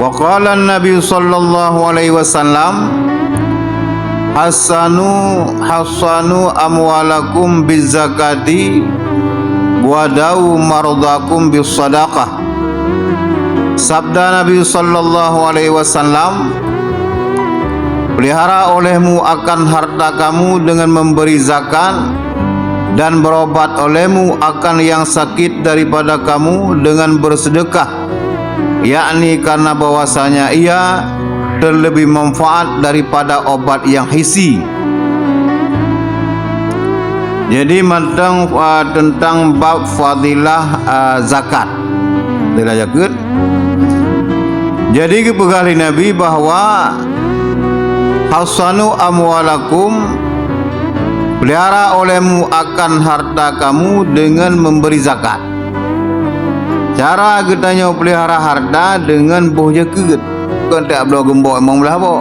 Wa qala an-nabi sallallahu alaihi wasallam hasanu amwalakum bizakati wadau mardakum bisadaqah. Sabda Nabi sallallahu alaihi wasallam, pelihara olehmu akan harta kamu dengan memberi zakat, dan berobat olehmu akan yang sakit daripada kamu dengan bersedekah, yakni karena bahwasanya ia terlebih manfaat daripada obat yang hisi. Jadi tentang bab fadilah zakat. Fadilah zakat. Jadi kepegali Nabi bahawa hasanu amwalakum, pelihara olehmu akan harta kamu dengan memberi zakat. Cara katanya pelihara harta dengan boh jaket. Kan tak boleh gembok emang belah apa.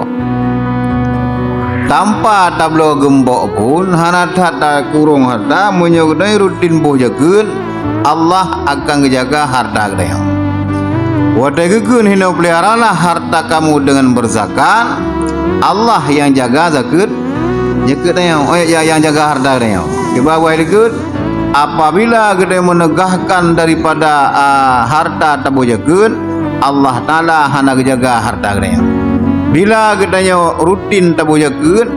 Tanpa tak boleh gembok pun hana tak kurung harta menyokdai rutin boh jaket, Allah akan menjaga harta katanya. Wadai kekun hina peliharalah harta kamu dengan berzakat, Allah yang jaga zakat. Yang jaga harta dia. Kebawah ikut apabila kita menegahkan daripada harta tabu jagat, Allah Taala hana jaga harta dia. Bila kita rutin tabu jagat,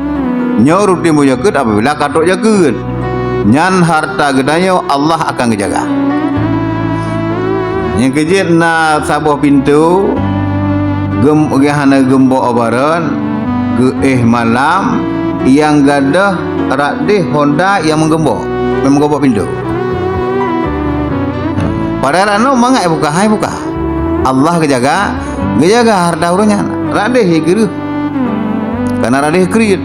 rutin tabu jagat apabila katok jagat, nyan harta kita Allah akan jaga. Yang kejit na sabuh pintu hana gembok obaran malam yang gadah radih Honda yang menggembok pintu. Pada rano mangai buka hai buka. Allah kejaga harta urangnya. Radih kira. Karena radih kriit.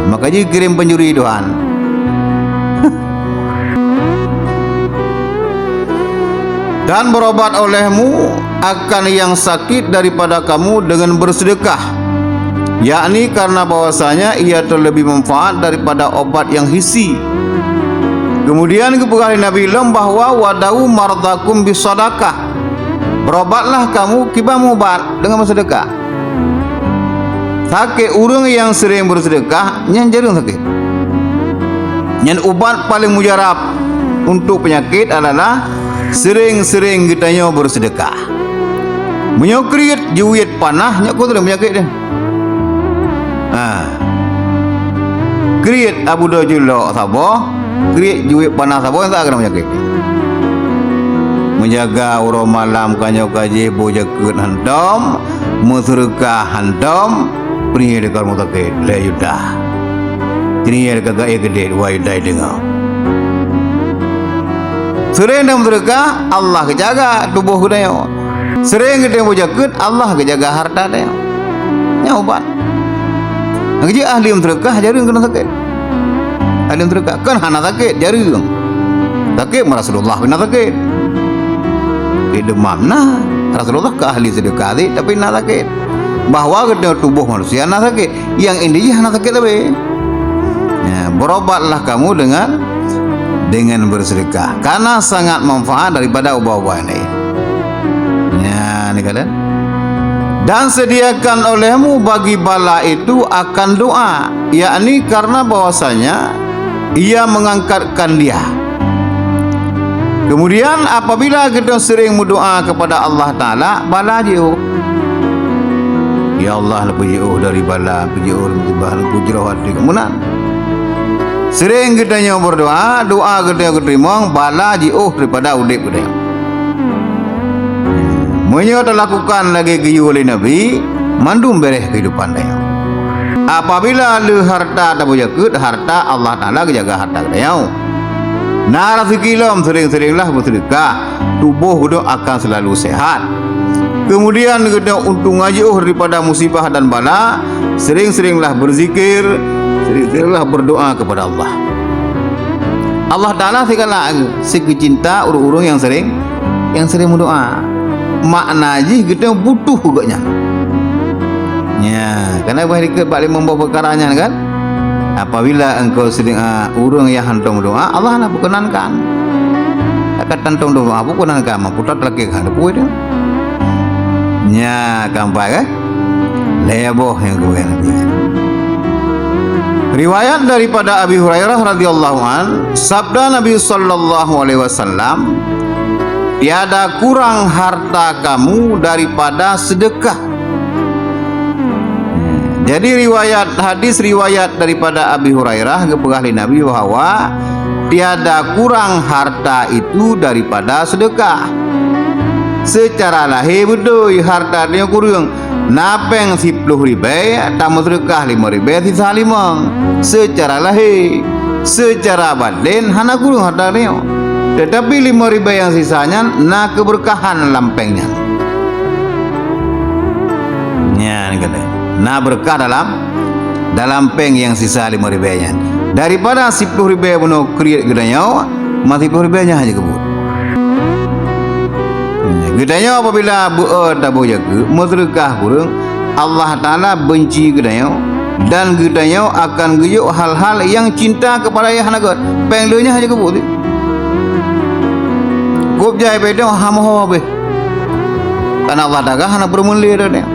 Makanya kirim penjuri Tuhan. Dan berobat olehmu akan yang sakit daripada kamu dengan bersedekah, yakni karena bahwasanya ia terlebih manfaat daripada obat yang hisi. Kemudian kepegali Nabi lam bahwa wadau mardakum bisadaqah, berobatlah kamu kibamu obat dengan bersedekah. Sakit urang yang sering bersedekah nyan jarang sakit. Nyan ubat paling mujarab untuk penyakit adalah sering-sering kitanya bersedekah. Menyokrit juwit panah nyak kau penyakit dia. Kriat Abu Dajullah sabo, kriat juwit panah sabo yang tak kena penyakit. Menjaga orang malam kanyo kaji bojakeun handom, musyrikah handom, pria dekat mutakid le yudah. Pria dekat gaya gede wa yudai dengar. Sering dan musyrikah Allah kejaga tubuh kita. Sering kita bojakeun Allah kejaga harta dia. Nya obat. Ngaji ahli musyrikah jarang kena sakit. Ahli musyrikah kan hana sakit jarang. Sakit Rasulullah kena sakit. Demam nah Rasulullah ke ahli sedekah tapi nak sakit. Bahawa kita tubuh manusia nak sakit. Yang ini hana sakit tapi. Ya, berobatlah kamu dengan bersedekah karena sangat manfaat daripada ubah-ubah ini. Ya, ni kata. Dan sediakan olehmu bagi bala itu akan doa, yakni karena bahwasanya ia mengangkatkan dia. Kemudian apabila kita sering berdoa kepada Allah Ta'ala, bala jauh. Ya Allah, lebih jauh dari bala, lebih jauh lebih jauh hati kemunan. Sering kita berdoa, doa kita terima, bala jauh daripada udip kita. Menyata lakukan lagi giyu oleh Nabi, mandum bereh kehidupan dia. Apabila le harta tak berjaga, harta Allah Ta'ala jaga harta dia. Nah, rafikilam sering-seringlah bersedekah, tubuh kita akan selalu sehat. Kemudian kita untung jauh daripada musibah dan bala, sering-seringlah berzikir, sering-seringlah berdoa kepada Allah. Allah Ta'ala segala sekecinta urung-urung yang sering berdoa. Makna je kita butuh agaknya. Ya, kerana bahari ke balik membawa perkaranya kan. Apabila engkau sedang urang yang hantam doa, Allah nak perkenankan. Akan tantang doa perkenankan, mampu tak lagi kan depu dia. Nya kampai kan? Leboh yang kemudian Nabi. Riwayat daripada Abi Hurairah radhiyallahu an, sabda Nabi sallallahu alaihi wasallam, tiada kurang harta kamu daripada sedekah. Jadi hadis riwayat daripada Abi Hurairah kepada Nabi bahwa tiada kurang harta itu daripada sedekah. Secara lahir betul harta dia kurang. Napeng 10 ribu, tamu sedekah 5 ribu, sisa 5. Secara lahir, secara batin hana kurang harta dia. Tetapi 5 ribu yang sisanya na keberkahan lampengnya. Ya, ni kata. Na berkah dalam peng yang sisa 5 ribu nya. Daripada 10 ribu penuh kriat gedanya, masih 10 ribu nya hanya kebut. Gedanya apabila tak boleh jaga, sedekah kurang, Allah Ta'ala benci gedanya dan gedanya akan geyuk hal-hal yang cinta kepada ayah naga. Penglenya hanya kebut. Gop jai bedong hamoh be. Karena Allah Ta'ala hana bermuli dah ni.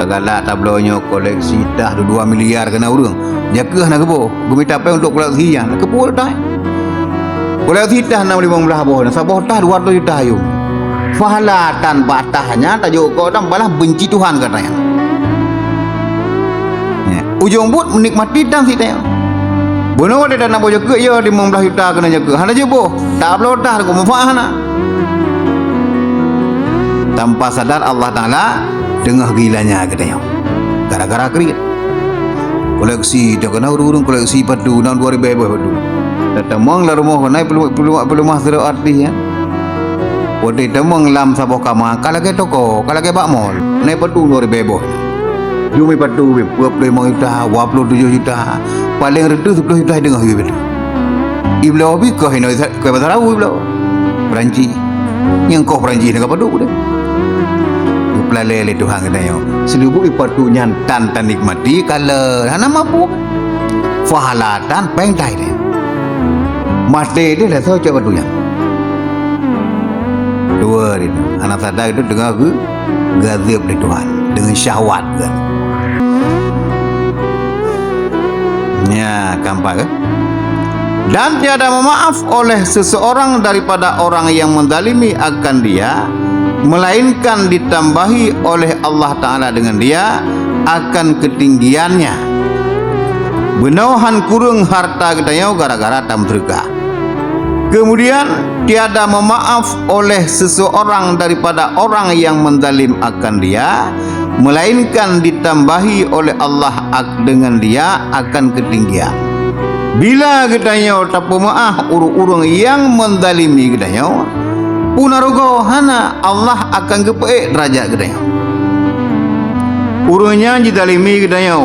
Segala tablonya koleksi dah 2 miliar kena urang. Jaga hana kebo. Gumita pe untuk koleksi yang kebo dah. Koleksi dah 615 boh. Sabah dah 200 juta ayu. Fahala tanpa tahnya tajuk kau dan balah benci Tuhan katanya. Ujung but menikmati dan si tanya. Bono ada dana bojo ke ya 15 juta kena jaga. Hana je boh. Tak perlu dah aku manfaat hana. Tanpa sadar Allah Taala dengah gilanya katanya. Gara-gara kriat. Koleksi dah kena urung koleksi padu 2000 padu. Datang manglah rumah naik perlu masuk artis ya. Ode temang lam sabok kama kalau ke toko kalau ke bakmol naik padu 2000 bebo jumi padu 25 juta 27 juta paling rendah 10 juta dengar gitu iblo bi ko hino ko pasar iblo Perancis yang ko Perancis dengan padu dah pelale Tuhan katanya selubuh padu nyantan tan nikmati kalau hana mampu fahalatan pengtai dia mati dia lah so coba padu yang dua itu anak sadar itu dengar ke gazib dari Tuhan dengan syahwat kan ya kampak kan dan tiada memaaf oleh seseorang daripada orang yang menzalimi akan dia melainkan ditambahi oleh Allah Ta'ala dengan dia akan ketinggiannya benahan kurung harta gedanya gara-gara tam sedekah. Kemudian tiada memaaf oleh seseorang daripada orang yang menzalim akan dia melainkan ditambahi oleh Allah dengan dia akan ketinggian. Bila gedanya tak pemaaf urung-urung yang menzalimi gedanya punarugo hana Allah akan gepe derajat gedanya. Urungnya dizalimi gedanya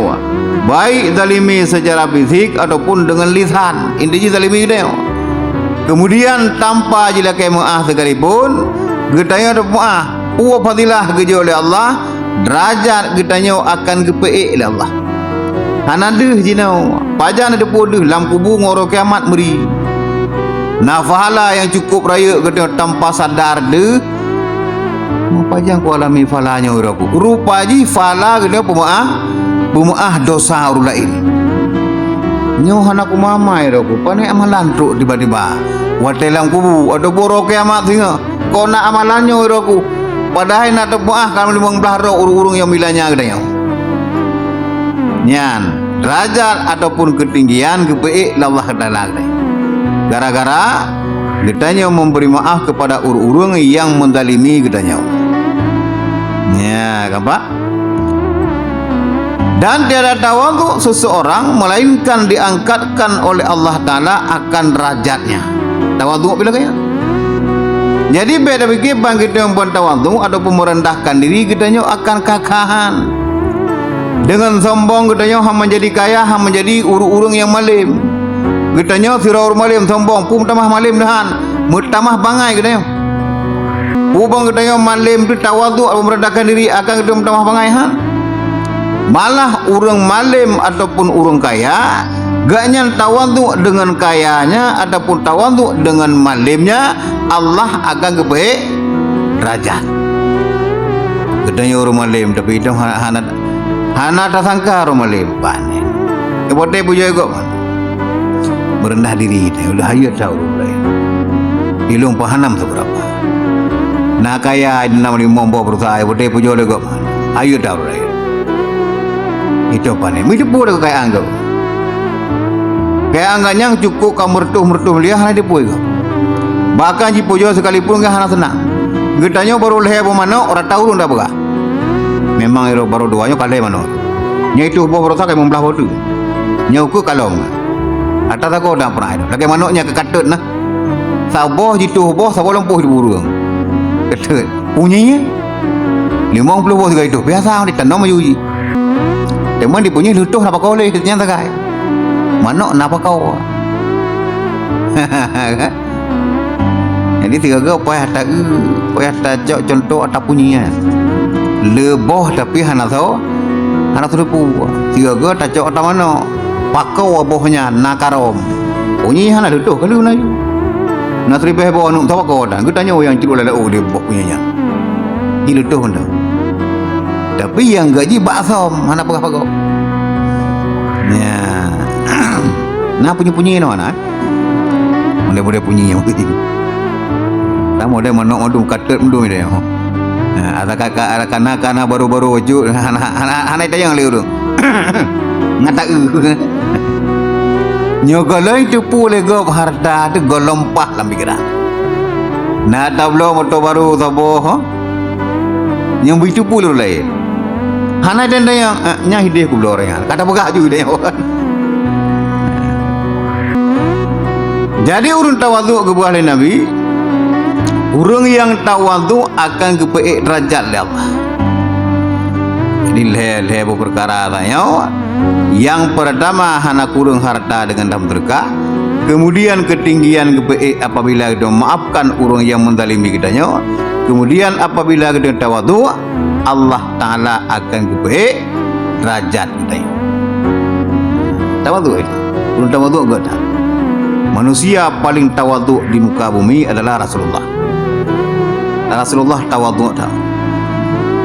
baik zalimi secara fisik ataupun dengan lisan inti zalimi gedanya. Kemudian tanpa jila kemaah sekalipun getanya ada maah uwa fadilah gejo oleh Allah derajat getanya akan gepeik oleh Allah hanadeh jinau pajan ada podeh lam kubur ngoro kiamat meri nafahala yang cukup raya getanya tanpa sadar deh pajan ku alami falanya uraku rupa ji fala getanya pemaah dosa orang lain nyoh anak mamai iraku panai amalan truk tiba-tiba watelam kubu ada borok kiamat singa kau nak amalannya iraku padahal nak tepuah kalau 15 roh urung-urung yang milanya gedanya nyan derajat ataupun ketinggian kepeik Allah Ta'ala gara-gara gedanya memberi maaf kepada urung-urung yang menzalimi gedanya ya kampak. Dan tiada tawadhu seseorang melainkan diangkatkan oleh Allah Ta'ala akan derajatnya. Tawadhu bila kaya? Jadi beda fikir bangkit yang buat tawadhu ataupun merendahkan diri kitanya akan kakahan. Dengan sombong kitanya ham menjadi kaya, ham menjadi urung-urung yang malim. Kitanya siraur malim sombong, pun tamah malim dahan, mutamah bangai kitanya. Ubang kitanya malim tu tawadhu atau merendahkan diri akan kitanya mutamah bangai han. Malah urang malim ataupun urang kaya gaknya tawadhu dengan kayanya ataupun tawadhu dengan malimnya Allah akan kebaik derajat. Gedanya orang malim tapi itu hana tak sangka orang malim panen. Kepada puja kok merendah diri dia udah ayo tahu lain. Ilung pahanam seberapa. Nak kaya ini nama mombo berusaha kepada puja kok ayo tahu lain. Itu panen. Itu pun kaya anggap. Kaya anggapnya cukup kamu mertu lihat hana dipuja. Bahkan jika puja sekalipun enggak hana senang. Gedanya baru leher mana orang tahu dah berapa. Memang itu baru doanya kali mana. Nya itu baru tak kayak membelah bodoh. Nya uku kalong. Atas aku dah pernah. Lagi mana nya kekatut nah. Saboh jitu boh saboh lempuh di burung. Ketut. Punyanya 50 boh juga itu. Biasa di tanam ayu. Teman dipunya lutuh apa kau leh nya tagai. Mana napa kau? Jadi tiga gak payah tak jauh contoh atau punya leboh tapi hana tahu hana terpu tiga gak tak jauh atau mana pakau abohnya nakarom punya hana itu kalau nayu nak teribeh bawa nuk tahu kau dah kita tanya yang cikgu lada oh dia punyanya ini itu hendak tapi yang gaji baksom hana apa kau ya nah punya no anak boleh punya mungkin tamu dia manok madu katut mdu dia. Ada kakak ada kana baru-baru wujud hana tayang liur. Ngata nyogoloi tu pule gop harta tu golompah lam pikiran. Na tablo moto baru sabo yang bitu pule lain. Hana dan yang nya hideh ku orang kata begah juga dia. Jadi urun tawadhu ke buah Nabi. Orang yang tawadhu akan kebaik derajat oleh Allah. Jadi leh perkara tanya. Yang pertama hana kurang harta dengan dalam terka. Kemudian ketinggian kebaik apabila kita maafkan orang yang menzalimi kitanya. Kemudian apabila kita tawadhu, Allah Taala akan kebaik derajat kitanya. Tawadhu itu. Orang tawadhu enggak ada. Manusia paling tawadhu di muka bumi adalah Rasulullah. Rasulullah tawadhu dah.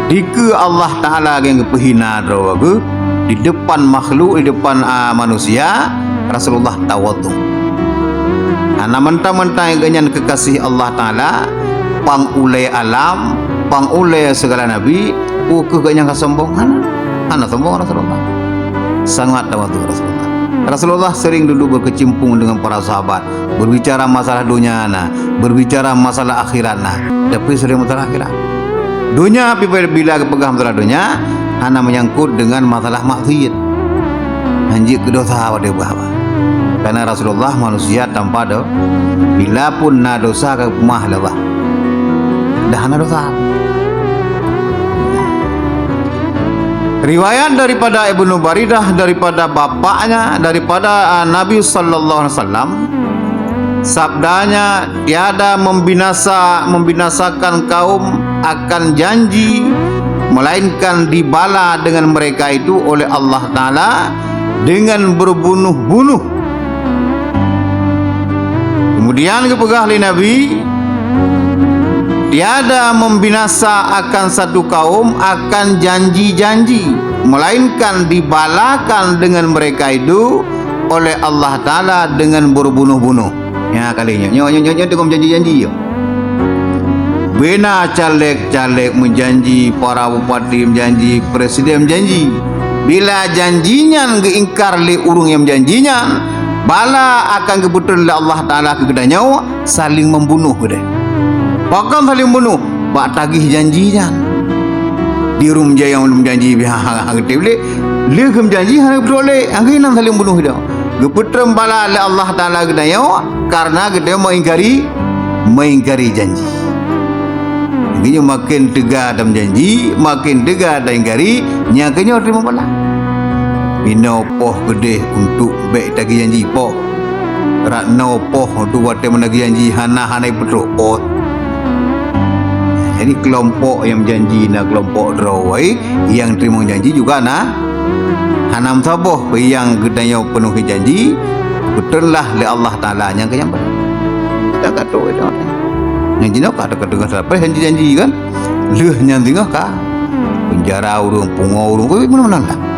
Jika Allah Taala yang kehina rawagu di depan makhluk di depan manusia Rasulullah tawadhu. Ana mentang-mentang ganyan kekasih Allah Taala pangulai alam, pangulai segala nabi, ke ganyan kesombongan. Ana sombong Rasulullah. Sangat tawadhu Rasulullah. Rasulullah sering dulu berkecimpung dengan para sahabat, berbicara masalah dunia berbicara masalah akhirat tapi sering masalah akhirat. Dunia bila kepegang masalah dunia, hanya menyangkut dengan masalah maksiat. Anjir kedosa pada bahwa. Karena Rasulullah manusia tanpa dosa. Bila pun na dosa ke rumah Allah. Dah na dosa. Riwayat daripada Ibnu Baridah daripada bapaknya daripada Nabi sallallahu alaihi wasallam sabdanya tiada membinasakan kaum akan janji melainkan dibala dengan mereka itu oleh Allah Taala dengan berbunuh-bunuh. Kemudian kepegah oleh Nabi tiada membinasa akan satu kaum akan janji-janji melainkan dibalakan dengan mereka itu oleh Allah Taala dengan berbunuh-bunuh. Ya kalinya nyonya dengan janji-janji yo. Bina caleg-caleg menjanji, para bupati menjanji, presiden menjanji. Bila janjinya geingkar le urung yang menjanjinya, bala akan kebetulan Allah Taala kekedanya saling membunuh gede. Bahkan saling bunuh, bak tagih janjinya. Di rum jaya yang janji biha gede boleh. Le kem janji hang boleh, angin saling bunuh dia. Kebetulan bala Allah Taala kekedanya karena gede mengingkari janji. Jadi makin tegak dalam janji, makin tegak dalam ingkari, nyakanya terima bala. Bina poh gede untuk baik tagih janji poh. Rakna poh untuk wate menagih janji hana betul poh. Jadi kelompok yang janji na kelompok drawai yang terima janji juga hanam saboh yang gedanya penuhi janji betul lah le Allah Taala yang kenyang. Tak kata itu. Yang jinak ada kata apa janji kan leh yang tengah kah jarau urung pungo urung ko mana-mana lah.